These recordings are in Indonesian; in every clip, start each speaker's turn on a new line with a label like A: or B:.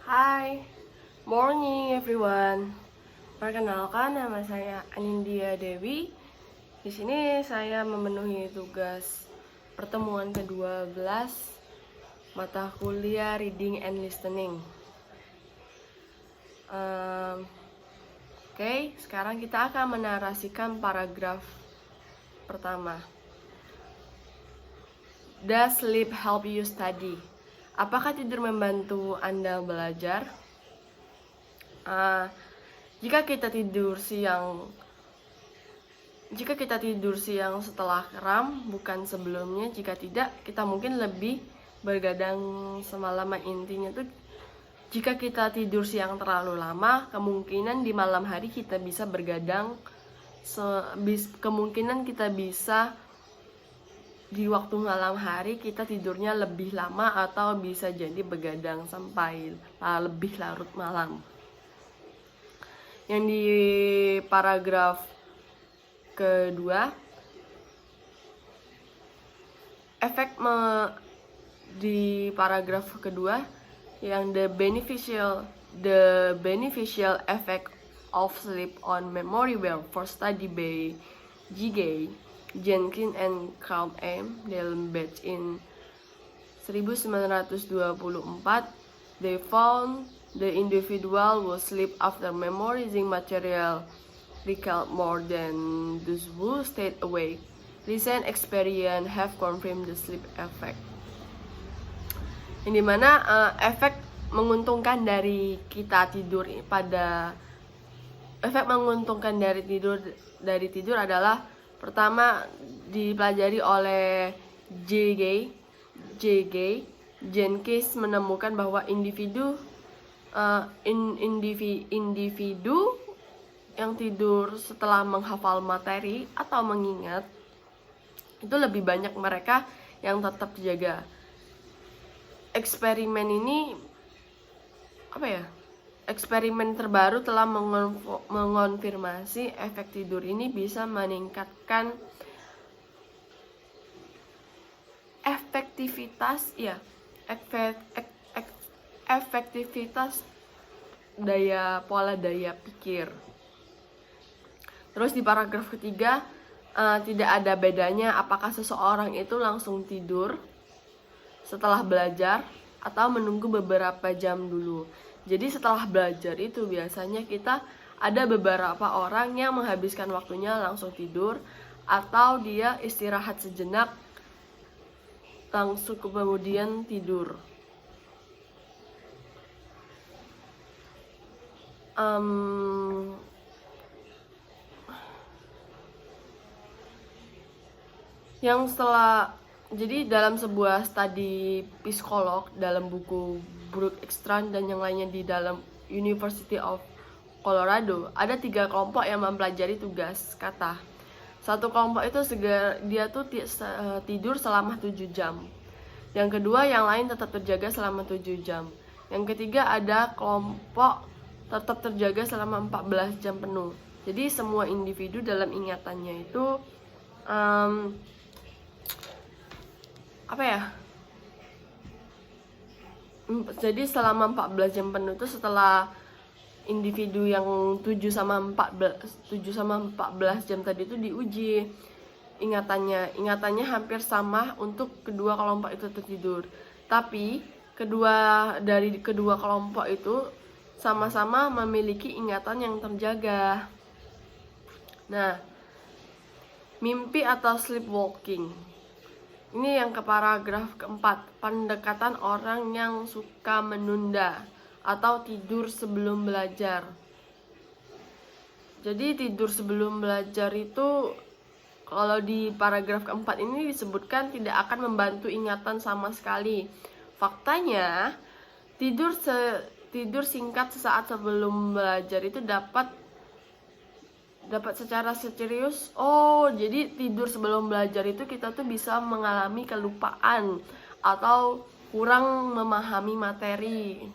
A: Hai, morning everyone. Perkenalkan, nama saya Anindya Dewi. Di sini saya memenuhi tugas pertemuan ke-12 mata kuliah Reading and Listening. Oke, sekarang kita akan menarasikan paragraf pertama. Does sleep help you study? Apakah tidur membantu Anda belajar? Jika kita tidur siang setelah kram, bukan sebelumnya. Jika tidak, kita mungkin lebih bergadang semalaman. Intinya tuh, jika kita tidur siang terlalu lama, kemungkinan di malam hari kita bisa bergadang. Kemungkinan kita bisa di waktu malam hari kita tidurnya lebih lama, atau bisa jadi begadang sampai lebih larut malam. Yang di paragraf kedua, di paragraf kedua, yang the beneficial effect of sleep on memory well for study by G. Jenkins and Carl M. D'Alembert in 1924, they found the individual who sleep after memorizing material recalled more than those who stayed awake. Recent experience have confirmed the sleep effect. Yang dimana efek menguntungkan dari tidur adalah, pertama, dipelajari oleh J. Jenkins menemukan bahwa individu yang tidur setelah menghafal materi atau mengingat itu lebih banyak mereka yang tetap terjaga. Eksperimen terbaru telah mengonfirmasi efek tidur ini bisa meningkatkan efektivitas pola daya pikir. Terus di paragraf ketiga, tidak ada bedanya apakah seseorang itu langsung tidur setelah belajar atau menunggu beberapa jam dulu. Jadi setelah belajar itu biasanya ada beberapa orang yang menghabiskan waktunya langsung tidur, atau dia istirahat sejenak langsung kemudian tidur. Jadi dalam sebuah studi psikolog dalam buku Brooke Ekstrand dan yang lainnya di dalam University of Colorado, ada 3 kelompok yang mempelajari tugas kata. Satu kelompok itu dia tidur selama 7 jam. Yang kedua, yang lain tetap terjaga selama 7 jam. Yang ketiga, ada kelompok tetap terjaga selama 14 jam penuh. Jadi semua individu dalam ingatannya itu jadi selama 14 jam penuh itu, setelah individu yang 7 sama 14 jam tadi itu diuji ingatannya hampir sama untuk kedua kelompok itu tertidur. Tapi dari kedua kelompok itu sama-sama memiliki ingatan yang terjaga. Nah, mimpi atau sleepwalking. Ini yang ke paragraf keempat, pendekatan orang yang suka menunda atau tidur sebelum belajar. Jadi tidur sebelum belajar itu, kalau di paragraf keempat ini disebutkan tidak akan membantu ingatan sama sekali. Faktanya, tidur singkat sesaat sebelum belajar itu dapat secara serius. Jadi tidur sebelum belajar itu kita tuh bisa mengalami kelupaan atau kurang memahami materi.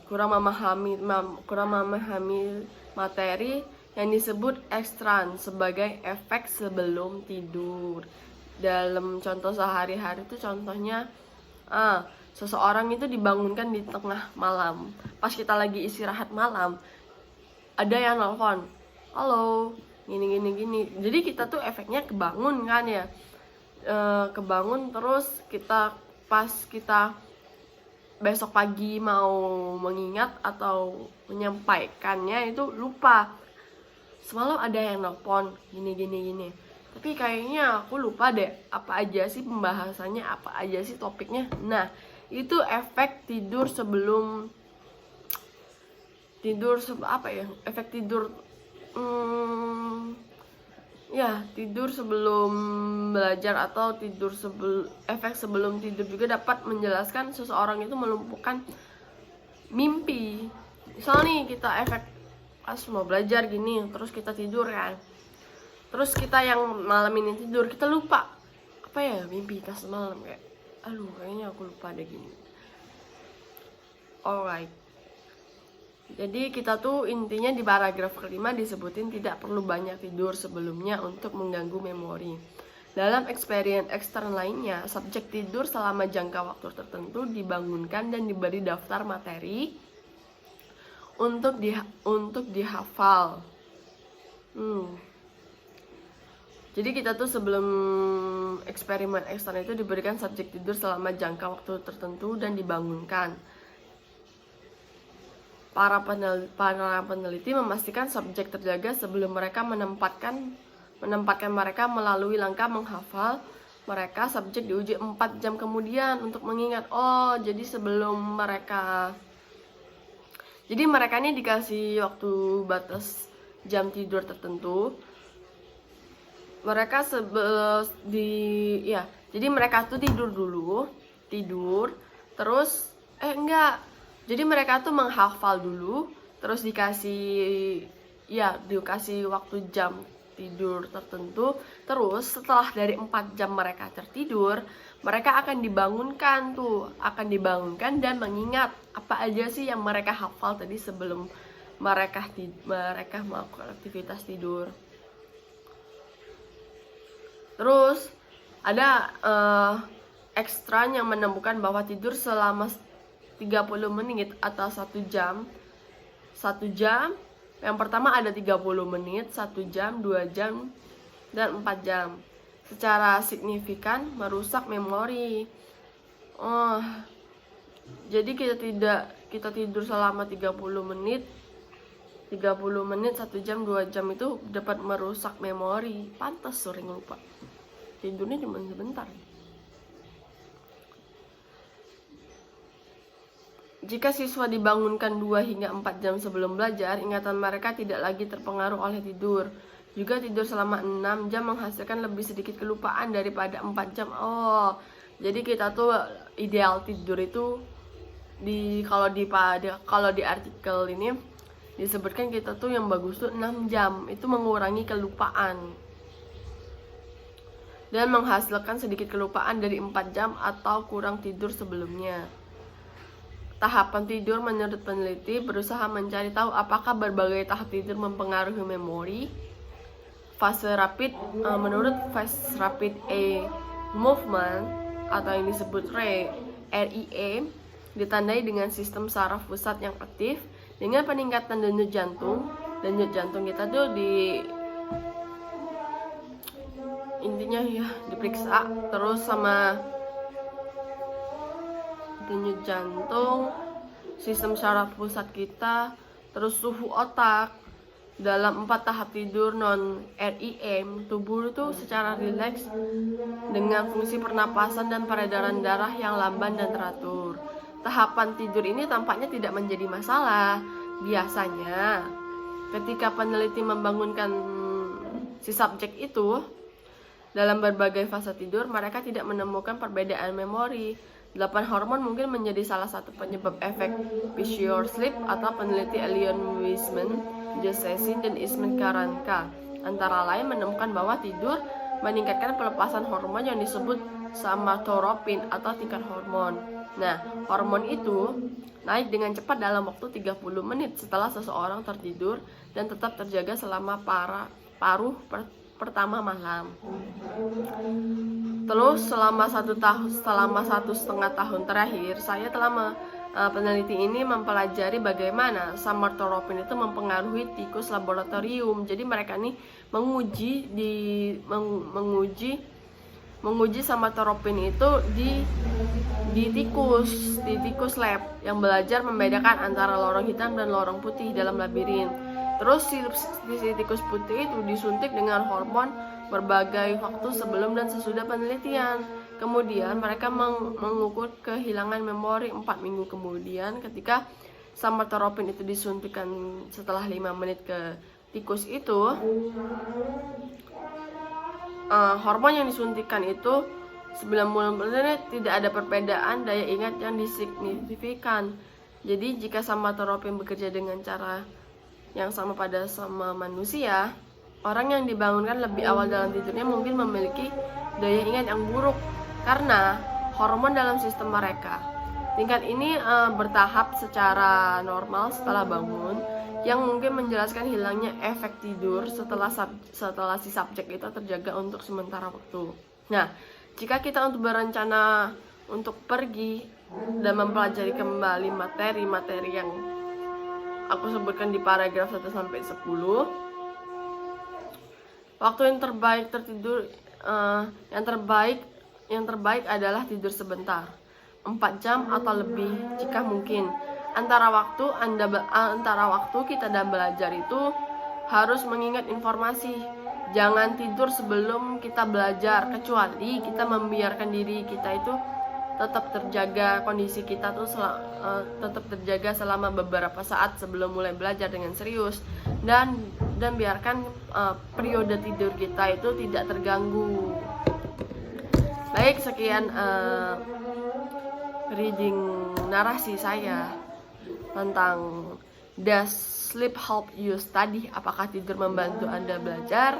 A: Kurang memahami materi yang disebut ekstran sebagai efek sebelum tidur. Dalam contoh sehari-hari itu contohnya Seseorang itu dibangunkan di tengah malam, pas kita lagi istirahat malam, ada yang nelfon, halo, gini. Jadi kita tuh efeknya kebangun kan ya, kebangun, terus pas kita besok pagi mau mengingat atau menyampaikannya itu lupa. Semalam ada yang nelfon gini. Tapi kayaknya aku lupa deh apa aja sih pembahasannya, apa aja sih topiknya. Nah, itu efek tidur sebelum efek tidur tidur sebelum belajar atau efek sebelum tidur juga dapat menjelaskan seseorang itu melumpuhkan mimpi. Misal nih kita efek pas mau belajar gini, terus kita tidur kan, terus kita yang malam ini tidur, kita lupa apa ya mimpi kita semalam, kayak kayaknya aku lupa deh gini. Alright, jadi kita tuh intinya di paragraf kelima disebutin tidak perlu banyak tidur sebelumnya untuk mengganggu memori. Dalam eksperimen ekstern lainnya, subjek tidur selama jangka waktu tertentu dibangunkan dan diberi daftar materi untuk dihafal. Jadi kita tuh sebelum eksperimen ekstern itu diberikan subjek tidur selama jangka waktu tertentu dan dibangunkan. Para peneliti memastikan subjek terjaga sebelum mereka menempatkan mereka melalui langkah menghafal. Mereka subjek diuji 4 jam kemudian untuk mengingat. Jadi mereka ini dikasih waktu batas jam tidur tertentu. Jadi mereka tuh tidur terus jadi mereka tuh menghafal dulu, terus dikasih waktu jam tidur tertentu. Terus setelah dari 4 jam mereka tertidur, mereka akan dibangunkan dan mengingat apa aja sih yang mereka hafal tadi sebelum mereka melakukan aktivitas tidur. Terus ada ekstra yang menemukan bahwa tidur selama 30 menit atau 1 jam. Yang pertama ada 30 menit, 1 jam, 2 jam, dan 4 jam. Secara signifikan merusak memori. Jadi kita tidur selama 30 menit, 1 jam, 2 jam itu dapat merusak memori. Pantas sering lupa. Tidurnya cuma sebentar. Jika siswa dibangunkan 2 hingga 4 jam sebelum belajar, ingatan mereka tidak lagi terpengaruh oleh tidur. Juga tidur selama 6 jam menghasilkan lebih sedikit kelupaan daripada 4 jam. Jadi kita tuh ideal tidur itu kalau di artikel ini disebutkan kita tuh yang bagus tuh 6 jam. Itu mengurangi kelupaan dan menghasilkan sedikit kelupaan dari 4 jam atau kurang tidur sebelumnya. Tahapan tidur menurut peneliti berusaha mencari tahu apakah berbagai tahap tidur mempengaruhi memori. Menurut fase rapid eye movement atau yang disebut REM ditandai dengan sistem saraf pusat yang aktif dengan peningkatan denyut jantung. Denyut jantung kita tuh diperiksa terus sama denyut jantung, sistem saraf pusat kita, terus suhu otak. Dalam 4 tahap tidur non-REM, tubuh itu secara rileks dengan fungsi pernapasan dan peredaran darah yang lamban dan teratur. Tahapan tidur ini tampaknya tidak menjadi masalah. Biasanya, ketika peneliti membangunkan si subjek itu dalam berbagai fase tidur, mereka tidak menemukan perbedaan memori. 8 hormon mungkin menjadi salah satu penyebab efek visual sleep atau peneliti Leon Wiseman, Josephine, dan Ismail Karanka antara lain menemukan bahwa tidur meningkatkan pelepasan hormon yang disebut somatotropin atau tingkat hormon. Nah, hormon itu naik dengan cepat dalam waktu 30 menit setelah seseorang tertidur dan tetap terjaga selama paruh pertama malam. Terus selama 1,5 tahun terakhir, saya telah peneliti ini mempelajari bagaimana somatotropin itu mempengaruhi tikus laboratorium. Jadi mereka nih menguji somatotropin itu di tikus lab yang belajar membedakan antara lorong hitam dan lorong putih dalam labirin. Terus si tikus putih itu disuntik dengan hormon berbagai waktu sebelum dan sesudah penelitian. Kemudian mereka mengukur kehilangan memori 4 minggu kemudian. Ketika somatotropin itu disuntikan setelah 5 menit ke tikus itu, hormon yang disuntikan itu 90 menit tidak ada perbedaan daya ingat yang signifikan. Jadi jika somatotropin bekerja dengan cara yang sama pada manusia, orang yang dibangunkan lebih awal dalam tidurnya mungkin memiliki daya ingat yang buruk karena hormon dalam sistem mereka. Tingkat ini bertahap secara normal setelah bangun, yang mungkin menjelaskan hilangnya efek tidur setelah si subjek itu terjaga untuk sementara waktu. Nah, jika kita untuk berencana untuk pergi dan mempelajari kembali materi-materi yang aku sebutkan di paragraf 1-10, waktu yang terbaik yang terbaik adalah tidur sebentar, 4 jam atau lebih jika mungkin. Antara waktu kita dan belajar itu harus mengingat informasi. Jangan tidur sebelum kita belajar, kecuali kita membiarkan diri kita itu tetap terjaga, kondisi kita tuh tetap terjaga selama beberapa saat sebelum mulai belajar dengan serius, dan biarkan periode tidur kita itu tidak terganggu. Baik, sekian reading narasi saya tentang Does sleep help you study? Apakah tidur membantu Anda belajar?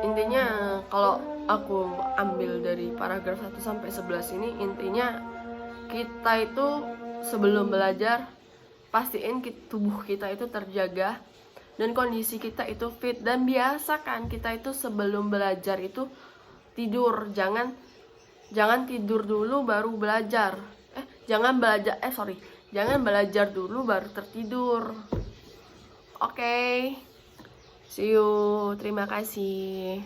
A: Intinya kalau aku ambil dari paragraf 1-11 ini, intinya kita itu sebelum belajar pastiin tubuh kita itu terjaga dan kondisi kita itu fit, dan biasakan kita itu sebelum belajar itu tidur. Jangan tidur dulu baru belajar. Jangan belajar dulu baru tertidur. Oke. See you. Terima kasih.